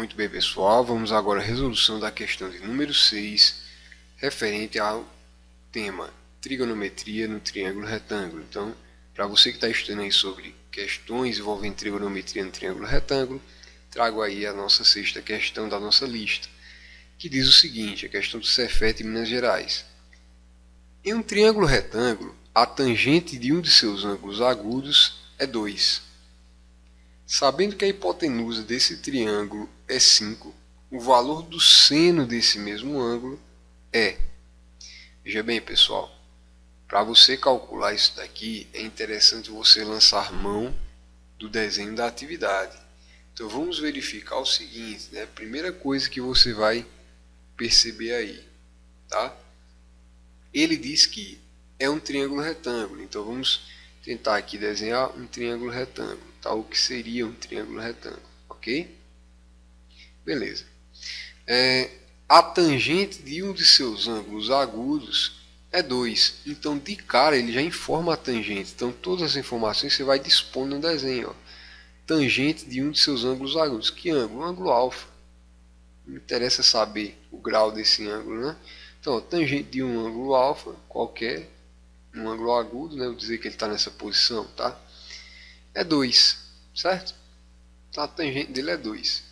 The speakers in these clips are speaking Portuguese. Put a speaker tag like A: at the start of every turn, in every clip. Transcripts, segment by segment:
A: Muito bem, pessoal, vamos agora à resolução da questão de número 6, referente ao tema trigonometria no triângulo retângulo. Então, para você que está estudando aí sobre questões envolvendo trigonometria no triângulo retângulo, trago aí a nossa sexta questão da nossa lista, que diz o seguinte, a questão do Cefet, Minas Gerais. Em um triângulo retângulo, a tangente de um de seus ângulos agudos é 2. Sabendo que a hipotenusa desse triângulo é 5, o valor do seno desse mesmo ângulo é... Veja bem, pessoal, para você calcular isso daqui, é interessante você lançar mão do desenho da atividade. Então vamos verificar o seguinte, né? Primeira coisa que você vai perceber aí, tá? Ele diz que é um triângulo retângulo, então vamos tentar aqui desenhar um triângulo retângulo, tá? O que seria um triângulo retângulo, ok? Beleza. A tangente de um de seus ângulos agudos é 2, então de cara ele já informa a tangente, então todas as informações você vai dispor no desenho, ó. Tangente de um de seus ângulos agudos, que ângulo? O ângulo alfa. Não interessa saber o grau desse ângulo, né? Então, ó, tangente de um ângulo alfa, qualquer, um ângulo agudo, né? Vou dizer que ele está nessa posição, tá? É 2, certo? Então, a tangente dele é 2.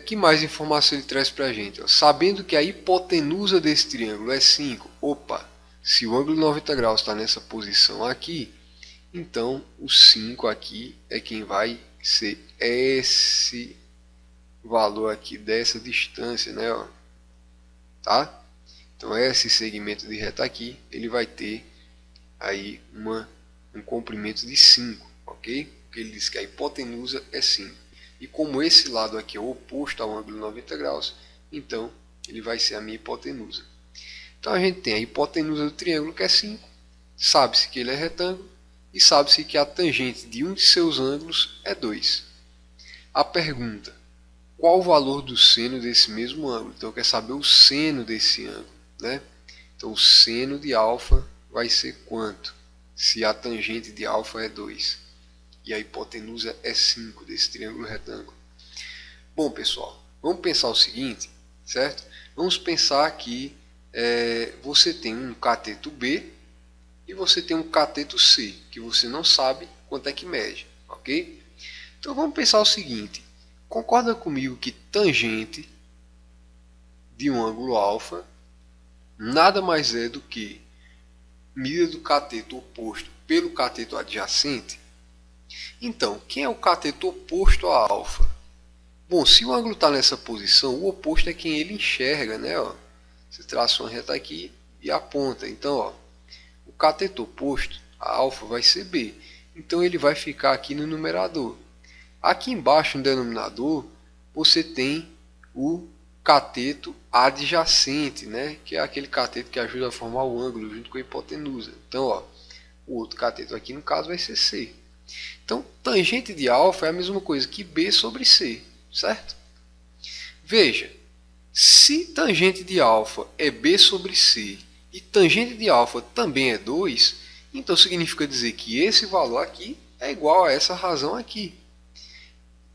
A: Que mais informação ele traz para a gente? Ó? Sabendo que a hipotenusa desse triângulo é 5. Opa, se o ângulo de 90 graus está nessa posição aqui, então o 5 aqui é quem vai ser esse valor aqui dessa distância, né? Ó. Tá? Então esse segmento de reta aqui, ele vai ter aí um comprimento de 5, ok? Porque ele diz que a hipotenusa é 5. E como esse lado aqui é oposto ao ângulo de 90 graus, então ele vai ser a minha hipotenusa. Então a gente tem a hipotenusa do triângulo que é 5, sabe-se que ele é retângulo e sabe-se que a tangente de um de seus ângulos é 2. A pergunta, qual o valor do seno desse mesmo ângulo? Então eu quero saber o seno desse ângulo, né? Então o seno de alfa vai ser quanto? Se a tangente de alfa é 2 e a hipotenusa é 5 desse triângulo retângulo. Bom, pessoal, vamos pensar o seguinte, certo? Vamos pensar que você tem um cateto B e você tem um cateto C, que você não sabe quanto é que mede, ok? Então vamos pensar o seguinte, concorda comigo que tangente de um ângulo alfa nada mais é do que medida do cateto oposto pelo cateto adjacente? Então, quem é o cateto oposto a alfa? Bom, se o ângulo está nessa posição, o oposto é quem ele enxerga, né? Ó, você traça uma reta aqui e aponta. Então, ó, o cateto oposto a alfa vai ser B. Então, ele vai ficar aqui no numerador. Aqui embaixo, no denominador, você tem o cateto adjacente, né? Que é aquele cateto que ajuda a formar o ângulo junto com a hipotenusa. Então, ó, o outro cateto aqui, no caso, vai ser C. Então, tangente de alfa é a mesma coisa que B sobre C, certo? Veja, se tangente de alfa é B sobre C e tangente de alfa também é 2, então significa dizer que esse valor aqui é igual a essa razão aqui.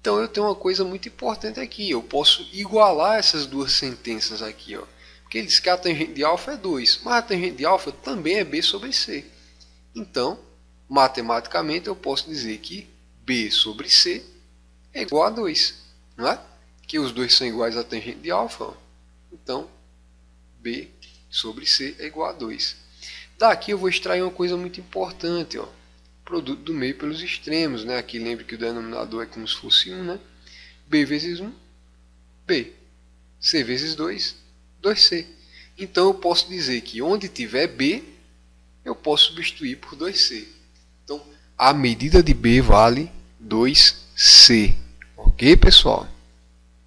A: Então eu tenho uma coisa muito importante aqui, eu posso igualar essas duas sentenças aqui, ó. Porque ele diz que a tangente de alfa é 2, mas a tangente de alfa também é B sobre C. Então, matematicamente eu posso dizer que B sobre C é igual a 2, não é? Que os dois são iguais à tangente de alfa, ó. Então B sobre C é igual a 2. Daqui eu vou extrair uma coisa muito importante, ó. Produto do meio pelos extremos, né? Aqui lembre que o denominador é como se fosse 1, né? B vezes 1, B. C vezes 2, 2C. Então eu posso dizer que onde tiver B, eu posso substituir por 2C. Então, a medida de B vale 2C. Ok, pessoal?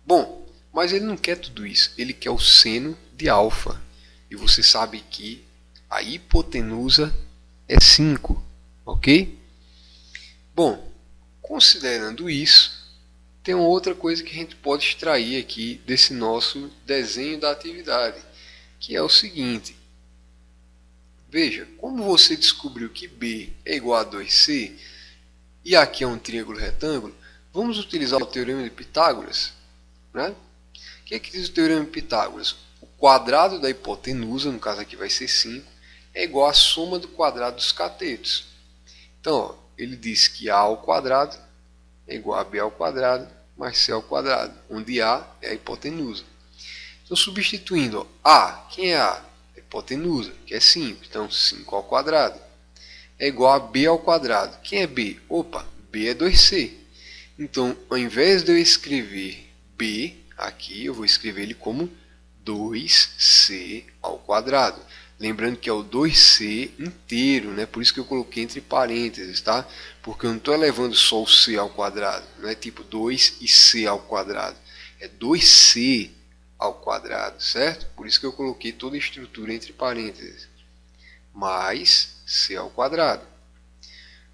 A: Bom, mas ele não quer tudo isso. Ele quer o seno de alfa. E você sabe que a hipotenusa é 5. Ok? Bom, considerando isso, tem uma outra coisa que a gente pode extrair aqui desse nosso desenho da atividade, que é o seguinte. Veja, como você descobriu que B é igual a 2C, e aqui é um triângulo retângulo, Vamos utilizar o Teorema de Pitágoras, né? O que diz o Teorema de Pitágoras? O quadrado da hipotenusa, no caso aqui vai ser 5, é igual à soma do quadrado dos catetos. Então, ó, ele diz que A ao quadrado é igual a B ao quadrado mais C ao quadrado, onde A é a hipotenusa. Então, substituindo, ó, A, quem é A? A hipotenusa, que é 5, então 5 ao quadrado é igual a B ao quadrado. Quem é B? Opa, B é 2C. Então, ao invés de eu escrever B aqui, eu vou escrever ele como 2C ao quadrado. Lembrando que é o 2C inteiro, né? Por isso que eu coloquei entre parênteses, tá? Porque eu não estou elevando só o C ao quadrado. Não é tipo 2 e C ao quadrado. É 2C ao quadrado, certo? Por isso que eu coloquei toda a estrutura entre parênteses. Mais C ao quadrado.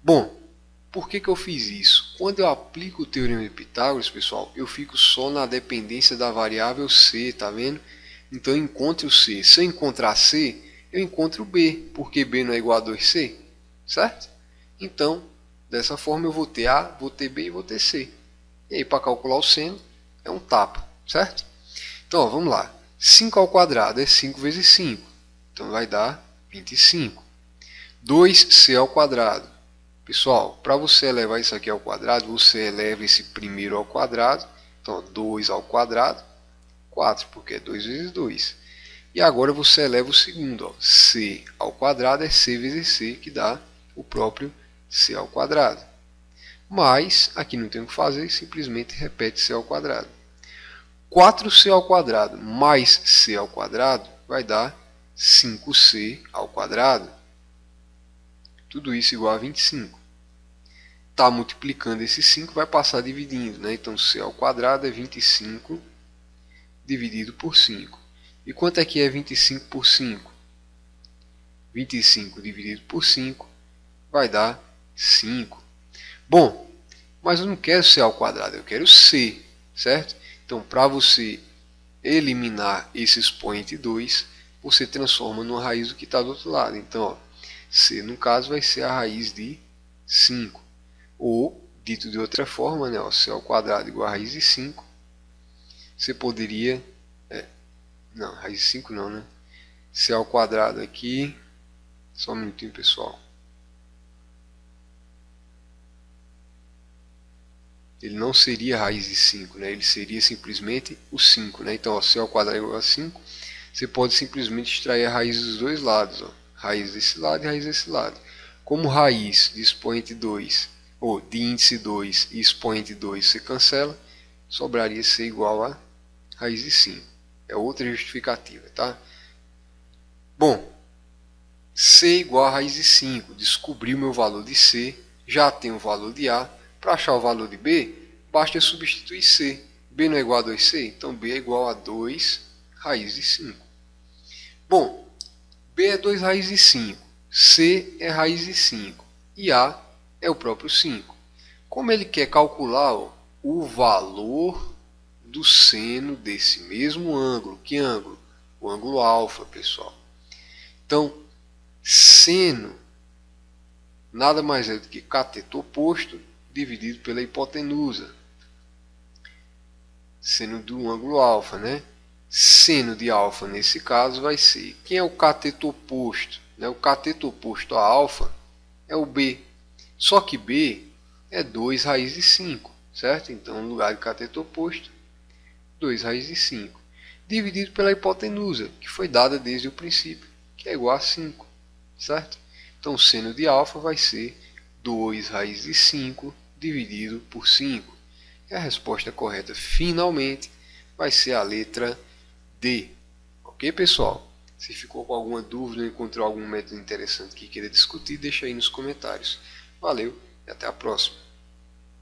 A: Bom, por que eu fiz isso? Quando eu aplico o Teorema de Pitágoras, pessoal, eu fico só na dependência da variável C, tá vendo? Então eu encontro o C. Se eu encontrar C, eu encontro B, porque B não é igual a 2C, certo? Então, dessa forma eu vou ter A, vou ter B e vou ter C. E aí, para calcular o seno, é um tapa, certo? Então, ó, vamos lá. 5 ao quadrado é 5 vezes 5. Então vai dar 25. 2C ao quadrado. Pessoal, para você elevar isso aqui ao quadrado, você eleva esse primeiro ao quadrado. Então, 2 ao quadrado, 4, porque é 2 vezes 2. E agora você eleva o segundo. Ó. C ao quadrado é C vezes C, que dá o próprio C ao quadrado. Mas, aqui não tem o que fazer, simplesmente repete C ao quadrado. 4C ao quadrado mais C ao quadrado vai dar 5C ao quadrado. Tudo isso igual a 25. Está multiplicando esse 5, vai passar dividindo, né? Então C ao quadrado é 25 dividido por 5. E quanto é que é 25 por 5? 25 dividido por 5 vai dar 5. Bom, mas eu não quero C ao quadrado, eu quero C, certo? Então, para você eliminar esse expoente 2, você transforma numa raiz do que está do outro lado. Então, ó, C, no caso, vai ser a raiz de 5. Ou, dito de outra forma, né, ó, C ao quadrado igual a raiz de 5. Você poderia... não, raiz de 5 não, né? C ao quadrado aqui... Só um minutinho, pessoal. Ele não seria raiz de 5, né? Ele seria simplesmente o 5. Né? Então, ó, C ao quadrado igual a 5. Você pode simplesmente extrair a raiz dos dois lados. Ó. Raiz desse lado e raiz desse lado. Como raiz de expoente 2, ou de índice 2 e expoente 2 se cancela, sobraria C igual a raiz de 5. É outra justificativa, tá? Bom, C igual a raiz de 5. Descobri o meu valor de C, já tenho o valor de A. Para achar o valor de B, basta substituir C. B não é igual a 2C? Então B é igual a 2 raiz de 5. Bom, B é 2 raiz de 5. C é raiz de 5. E A é o próprio 5. Como ele quer calcular o valor do seno desse mesmo ângulo, que ângulo? O ângulo alfa, pessoal. Então, seno nada mais é do que cateto oposto dividido pela hipotenusa. Seno do ângulo alfa, né? Seno de alfa nesse caso vai ser... Quem é o cateto oposto? O cateto oposto a alfa é o B. Só que B é 2 raiz de 5, certo? Então, no lugar de cateto oposto, 2 raiz de 5. Dividido pela hipotenusa, que foi dada desde o princípio, que é igual a 5, certo? Então, o seno de alfa vai ser 2 raiz de 5 dividido por 5. E a resposta correta, finalmente, vai ser a letra D. Ok, pessoal? Se ficou com alguma dúvida ou encontrou algum método interessante que queira discutir, deixa aí nos comentários. Valeu e até a próxima.